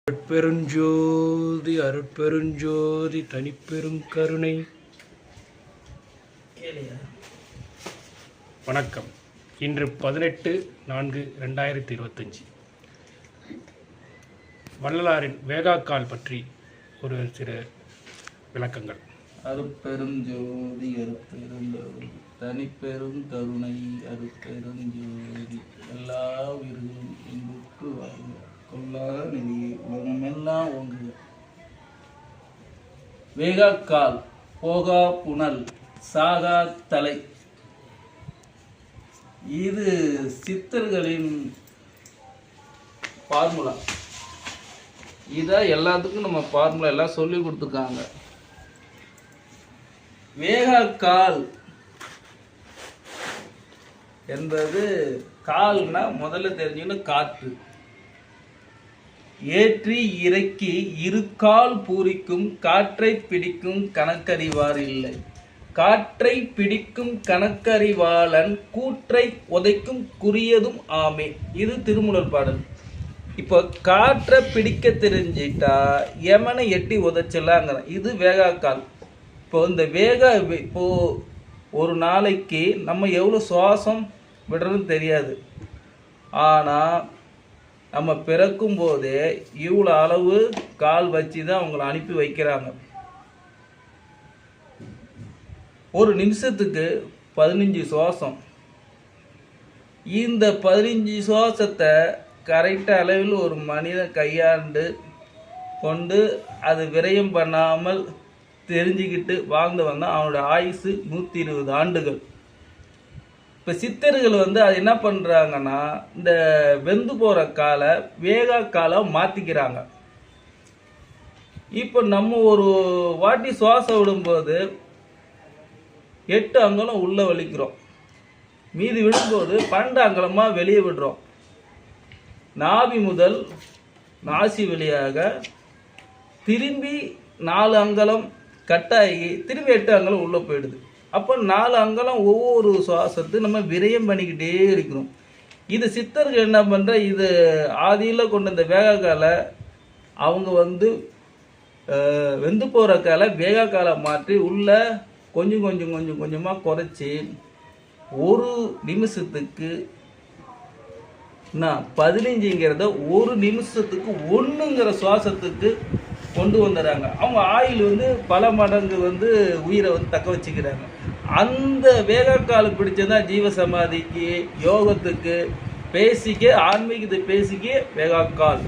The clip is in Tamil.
அருட்பெருஞ்சோதி அருட்பெருஞ்சோதி தனிப்பெருங்கருணை. வணக்கம். இன்று 18/4/2025 வள்ளலாரின் வேகாக்கால் பற்றி ஒரு சில விளக்கங்கள். அருட்பெருஞ்சோதி அருட்பெருஞ்சோதி தனிப்பெரும் கருணை அருட்பெருஞ்சோதி எல்லா உயிர்களும் இன்புற்று வாழ்க கொல்லா நெறியே உலகமெல்லாம் ஓங்குக. வேகாக்கால் போகா புனல் சாகா தலை. இது சித்தர்களின் ஃபார்முலா. இதை எல்லாத்துக்கும் நம்ம ஃபார்முலா எல்லாம் சொல்லி கொடுத்துருக்காங்க. வேகாக்கால் என்பது கால்னா முதல்ல தெரிஞ்சுக்கணும் காற்று. ஏற்றி இறக்கி இருகால் பூரிக்கும் காற்றை பிடிக்கும் கணக்கறிவார் இல்லை. காற்றை பிடிக்கும் கணக்கறிவாளன் கூற்றை உதைக்கும் குறியதும் ஆமே. இது திருமூலர் பாடல். இப்போ காற்றை பிடிக்க தெரிஞ்சிட்டா யமனை எட்டி உதைச்சலாங்கிற இது வேகாக்கால். இப்போ இந்த இப்போ ஒரு நாளைக்கு நம்ம எவ்வளோ சுவாசம் விடுறதுன்னு தெரியாது. ஆனால் நம்ம பிறக்கும் போதே இவ்வளோ அளவு கால் வச்சு தான் அவங்கள அனுப்பி வைக்கிறாங்க. ஒரு நிமிஷத்துக்கு 15 சுவாசம். இந்த 15 சுவாசத்தை கரெக்டாக அளவில் ஒரு மனிதன் கையாண்டு கொண்டு அது விரயம் பண்ணாமல் தெரிஞ்சுக்கிட்டு வாழ்ந்து வந்தால் அவனோட ஆயுசு 120 ஆண்டுகள். இப்போ சித்தர்கள் அது என்ன பண்ணுறாங்கன்னா இந்த வெந்து போகிற காலை வேகாக்காலை மாற்றிக்கிறாங்க. இப்போ நம்ம ஒரு வாட்டி சுவாசம் விடும்போது 8 அங்குலம் உள்ளே வலிக்கிறோம், மீதி விடும்போது 12 அங்குலமாக வெளியே விடுறோம். நாவி முதல் நாசி வழியாக திரும்பி 4 அங்குலம் கட்டாகி திரும்பி 8 அங்குலம் உள்ளே போயிடுது. அப்போ 4 அங்குலம் ஒவ்வொரு சுவாசத்தை நம்ம விரயம் பண்ணிக்கிட்டே இருக்கிறோம். இது சித்தர்கள் என்ன பண்ணுற, இது ஆதியில் கொண்ட இந்த வேகாக்காலை அவங்க வெந்து போகிற காலை வேகாக்காலை மாற்றி உள்ள கொஞ்சம் கொஞ்சமாக குறைச்சி ஒரு நிமிஷத்துக்கு 15ங்கிறத ஒரு நிமிஷத்துக்கு 1ங்கிற சுவாசத்துக்கு கொண்டு வந்துடுறாங்க. அவங்க ஆயில் பல மடங்கு உயிரை தக்க வச்சுக்கிறாங்க. அந்த வேகாக்கால் பிடிச்சதான் ஜீவசமாதிக்கு, யோகத்துக்கு, பேசிக்க, ஆன்மீகத்தை பேசிக்க வேகாக்கால்.